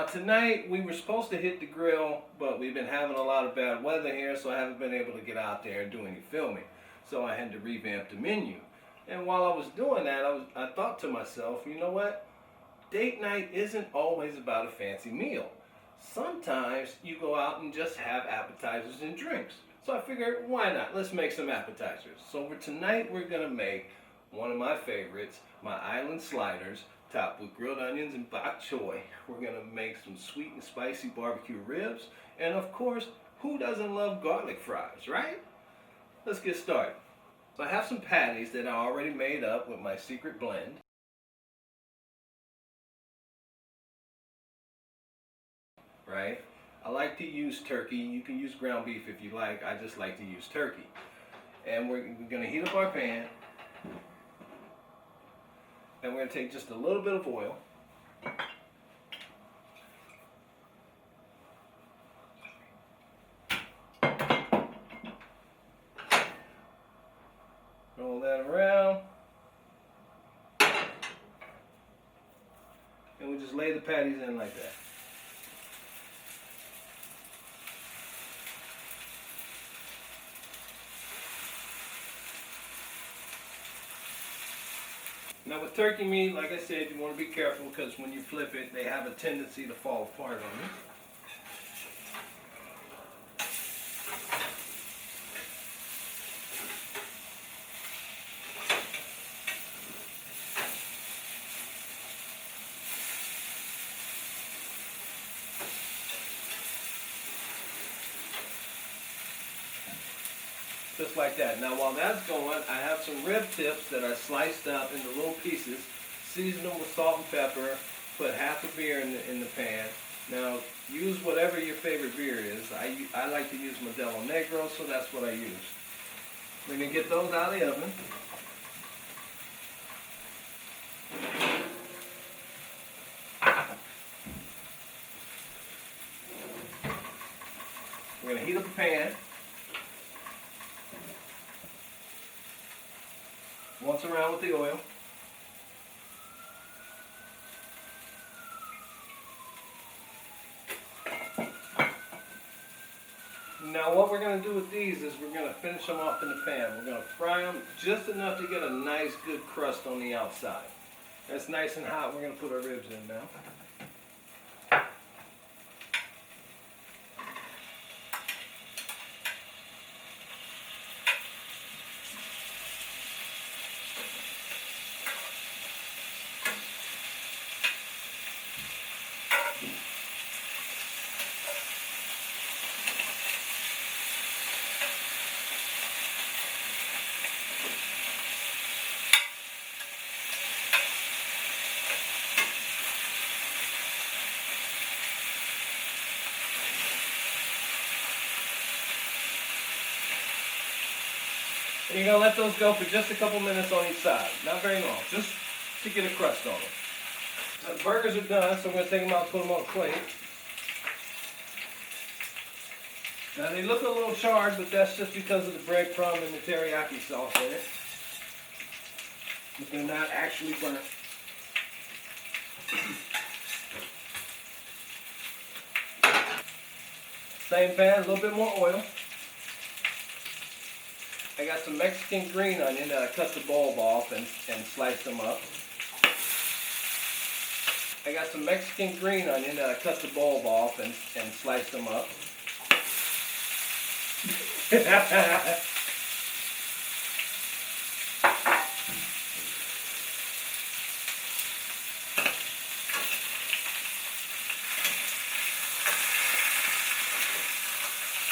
Now tonight we were supposed to hit the grill, but we've been having a lot of bad weather here, so I haven't been able to get out there and do any filming. So I had to revamp the menu. And while I was doing that, I thought to myself, you know what? Date night isn't always about a fancy meal. Sometimes you go out and just have appetizers and drinks. So I figured, why not? Let's make some appetizers. So for tonight, we're gonna make one of my favorites, my island sliders, topped with grilled onions and bok choy. We're gonna make some sweet and spicy barbecue ribs, and of course, who doesn't love garlic fries, right? Let's get started. So I have some patties that I already made up with my secret blend. Right? I like to use turkey. You can use ground beef if you like. I just like to use turkey. And we're gonna heat up our pan. And we're going to take just a little bit of oil. Roll that around. And we just lay the patties in like that. Now with turkey meat, like I said, you want to be careful because when you flip it, they have a tendency to fall apart on you. Just like that. Now while that's going, I have some rib tips that I sliced up into little pieces, seasoned them with salt and pepper, put half a beer in the pan. Now use whatever your favorite beer is. I like to use Modelo Negro, so that's what I use. We're going to get those out of the oven. We're going to heat up the pan. Once around with the oil. Now what we're going to do with these is we're going to finish them off in the pan. We're going to fry them just enough to get a nice good crust on the outside. That's nice and hot. We're going to put our ribs in now. And you're going to let those go for just a couple minutes on each side. Not very long, just to get a crust on them. Now the burgers are done, so I'm going to take them out and put them on a plate. Now they look a little charred, but that's just because of the breadcrumb and the teriyaki sauce in it. But they're not actually burnt. Same pan, a little bit more oil. I got some Mexican green onion that I cut the bulb off and sliced them up. I got some Mexican green onion that I cut the bulb off and sliced them up.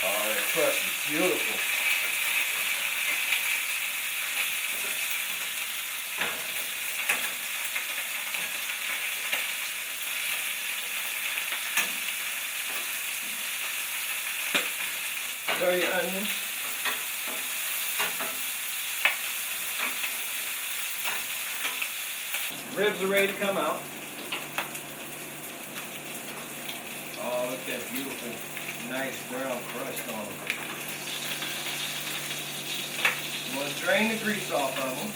Oh, that crust is beautiful. Throw your onions. Ribs are ready to come out. Oh, look at that beautiful, nice brown crust on them. You want to drain the grease off of them.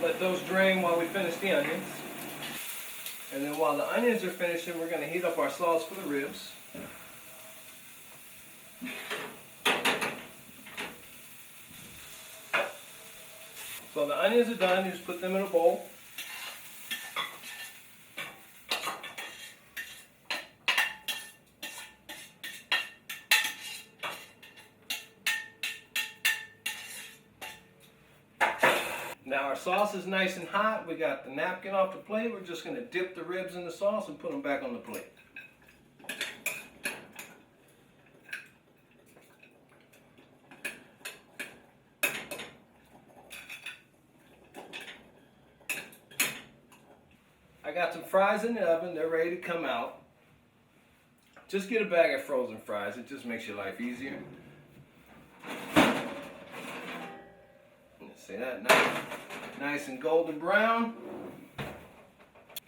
Let those drain while we finish the onions. And then while the onions are finishing, we're going to heat up our sauce for the ribs. So the onions are done, you just put them in a bowl. Now our sauce is nice and hot. We got the napkin off the plate. We're just going to dip the ribs in the sauce and put them back on the plate. I got some fries in the oven. They're ready to come out. Just get a bag of frozen fries. It just makes your life easier. See that? Nice and golden brown.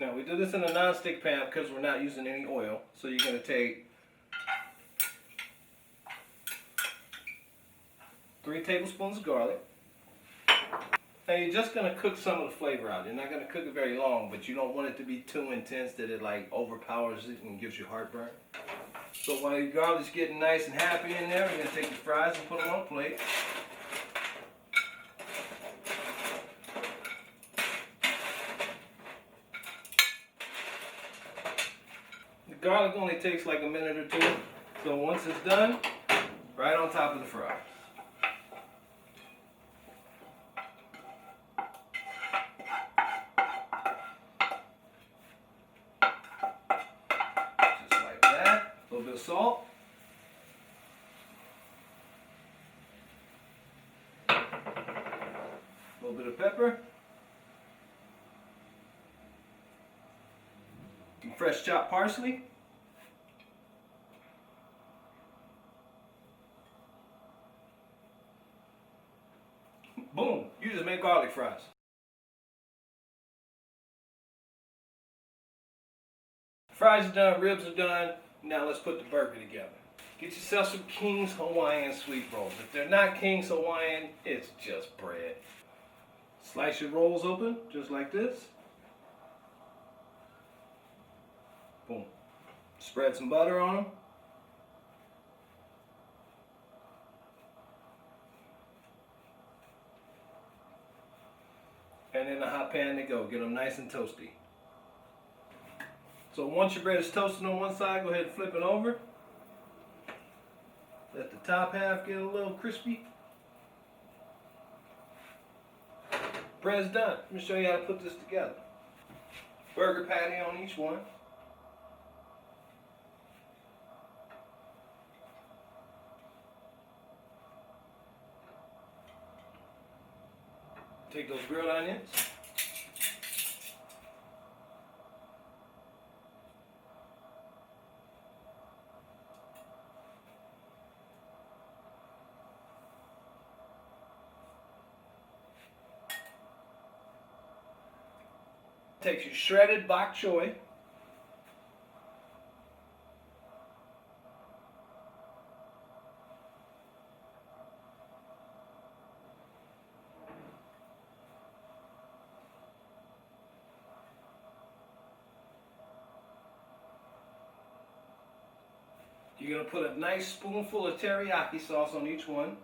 Now we do this in a non-stick pan because we're not using any oil. So you're going to take 3 tablespoons of garlic. Now you're just going to cook some of the flavor out. You're not going to cook it very long, but you don't want it to be too intense that it like overpowers it and gives you heartburn. So while your garlic's getting nice and happy in there, we're going to take the fries and put them on a plate. The garlic only takes like a minute or two. So once it's done, right on top of the fries. Salt, a little bit of pepper, some fresh chopped parsley, boom, you just made garlic fries. Fries are done, ribs are done. Now let's put the burger together. Get yourself some King's Hawaiian sweet rolls. If they're not King's Hawaiian, it's just bread. Slice your rolls open, just like this. Boom. Spread some butter on them. And in the hot pan they go. Get them nice and toasty. So once your bread is toasted on one side, go ahead and flip it over. Let the top half get a little crispy. Bread's done. Let me show you how to put this together. Burger patty on each one. Take those grilled onions. Take your shredded bok choy. You're going to put a nice spoonful of teriyaki sauce on each one.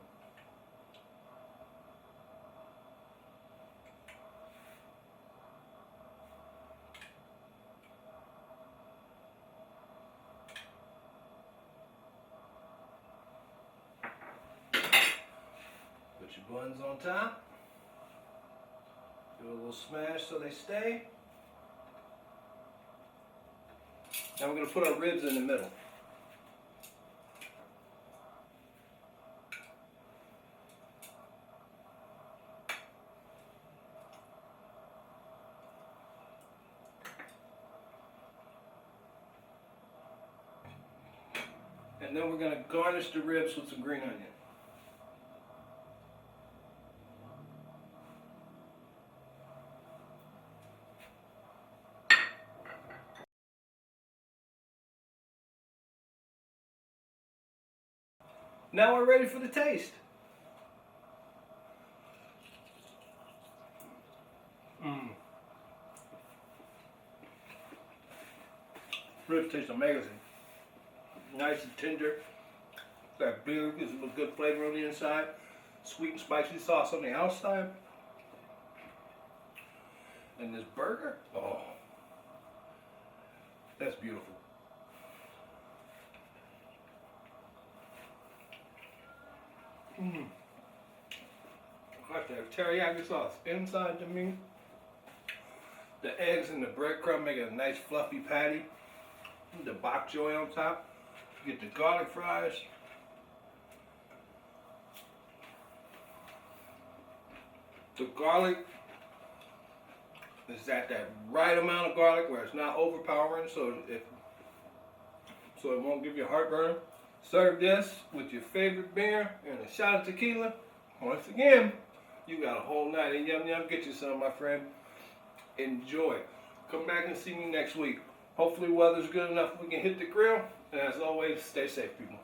Put your buns on top. Do a little smash so they stay. Now we're going to put our ribs in the middle. And then we're going to garnish the ribs with some green onion. Now we're ready for the taste. Ribs taste amazing. Nice and tender. That beer gives them a good flavor on the inside. Sweet and spicy sauce on the outside. And this burger, oh, that's beautiful. Got that teriyaki sauce inside the meat. The eggs and the breadcrumb make a nice fluffy patty. The bok choy on top. You get the garlic fries. The garlic is at that right amount of garlic where it's not overpowering, so it won't give you heartburn. Serve this with your favorite beer and a shot of tequila. Once again, you got a whole night of yum yum. Get you some, my friend. Enjoy. Come back and see me next week. Hopefully weather's good enough we can hit the grill. And as always, stay safe, people.